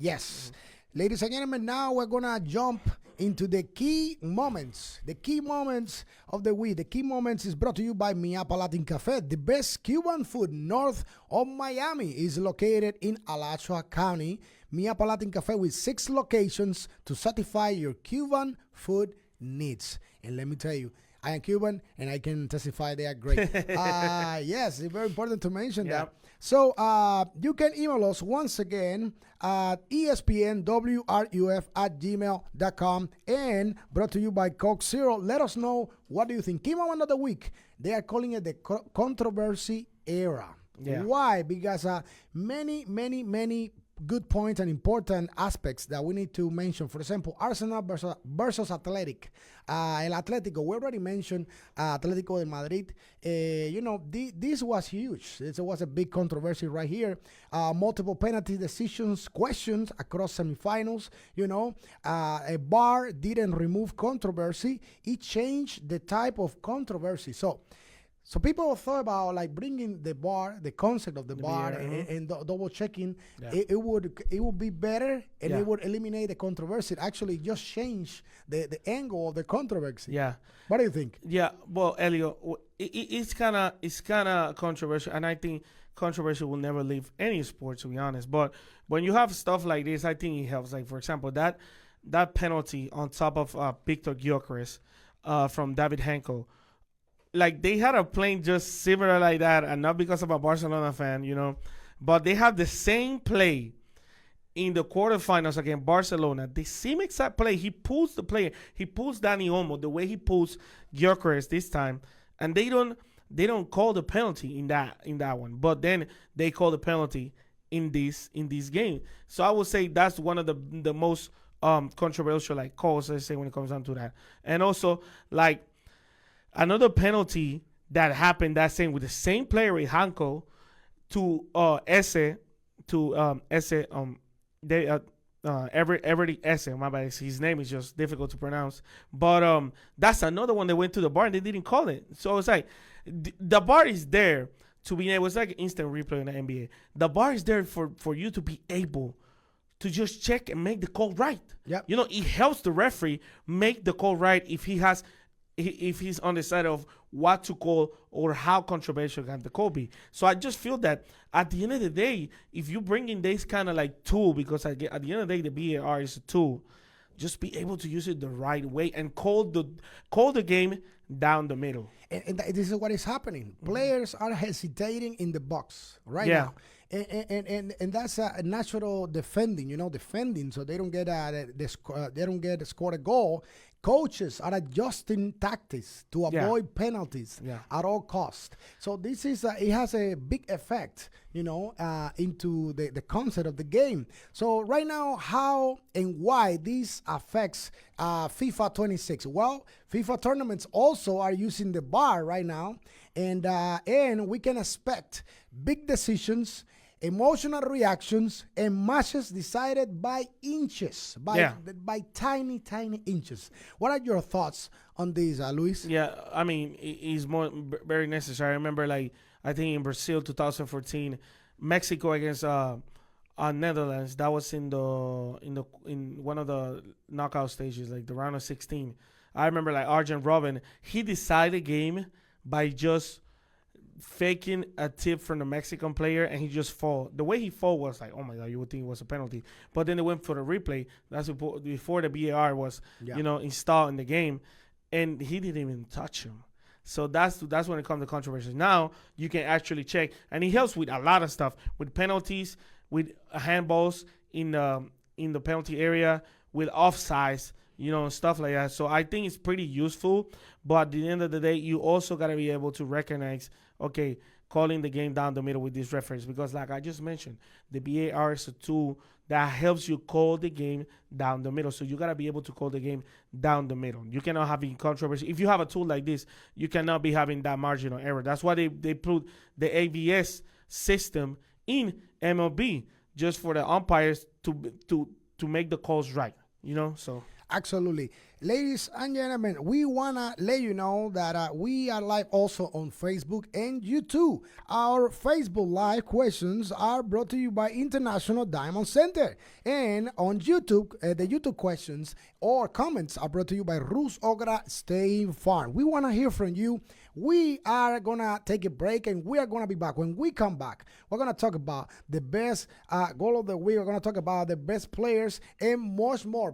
Yes. Ladies and gentlemen, now we're going to jump into the key moments. The key moments of the week. The key moments is brought to you by Miapa Latin Cafe. The best Cuban food north of Miami is located in Alachua County. Miapa Latin Cafe with 6 locations to satisfy your Cuban food needs. And let me tell you, I am Cuban and I can testify they are great. Yes, it's very important to mention that. So you can email us once again at espnwruf@gmail.com and brought to you by Coke Zero. Let us know, what do you think? Key moment of the week. They are calling it the controversy era. Yeah. Why? Because many good points and important aspects that we need to mention. For example, Arsenal versus Athletic. El Atlético, we already mentioned Atlético de Madrid. This was huge. This was a big controversy right here. Multiple penalty decisions, questions across semifinals. A VAR didn't remove controversy. It changed the type of controversy. So people thought about like bringing the VAR, the concept of the VAR, and double checking. Yeah. It would be better, and Yeah. it would eliminate the controversy. It actually just change the angle of the controversy. Yeah. What do you think? Yeah, well, Elio, it's kind of controversial, and I think controversy will never leave any sport, to be honest. But when you have stuff like this, I think it helps. Like, for example, that penalty on top of Victor Gyökeres from David Henkel, like they had a plane just similar like that, and not because I'm a Barcelona fan, but they have the same play in the quarterfinals against Barcelona. The same exact play. He pulls the player. He pulls Dani Olmo the way he pulls Gyökeres this time, and they don't call the penalty in that one. But then they call the penalty in this game. So I would say that's one of the most controversial like calls, let's say, when it comes down to that. And also like another penalty that happened that same with the same player with Hanko to Everett Esse, my bad. His name is just difficult to pronounce. But that's another one that went to the bar and they didn't call it. So it's like the bar is there to be able. It's like instant replay in the NBA. The bar is there for you to be able to just check and make the call right. Yep. It helps the referee make the call right if he's on the side of what to call or how controversial can the call be. So I just feel that at the end of the day, if you bring in this kind of like tool, because at the end of the day, the VAR is a tool, just be able to use it the right way and call the game down the middle. And this is what is happening. Players are hesitating in the box right Yeah. now. And that's a natural defending, so they don't get scored a goal. Coaches are adjusting tactics to avoid penalties at all costs. So this is it has a big effect, into the concept of the game. So right now, how and why this affects FIFA 26? Well, FIFA tournaments also are using the VAR right now, and we can expect big decisions, emotional reactions, and matches decided by inches, by tiny inches. What are your thoughts on this, Luis? Yeah, I mean, it's very necessary. I remember, like, I think in Brazil 2014, Mexico against Netherlands. That was in one of the knockout stages, like the round of 16. I remember, like, Arjen Robben, he decided the game by just faking a tip from the Mexican player, and he just fall. The way he fall was like, oh my god, you would think it was a penalty. But then they went for the replay. That's before the VAR was, installed in the game, and he didn't even touch him. So that's when it comes to controversy. Now you can actually check, and he helps with a lot of stuff, with penalties, with handballs in the penalty area, with offsides, stuff like that. So I think it's pretty useful. But at the end of the day, you also got to be able to recognize, okay, calling the game down the middle with these referees. Because like I just mentioned, the VAR is a tool that helps you call the game down the middle. So you got to be able to call the game down the middle. You cannot have any controversy. If you have a tool like this, you cannot be having that marginal error. That's why they put the AVS system in MLB, just for the umpires to make the calls right. So Absolutely. Ladies and gentlemen, we want to let you know that we are live also on Facebook and YouTube. Our Facebook Live questions are brought to you by International Diamond Center. And on YouTube, the YouTube questions or comments are brought to you by Rus Ogra State Farm. We want to hear from you. We are going to take a break and we are going to be back. When we come back, we're going to talk about the best goal of the week. We're going to talk about the best players and much more.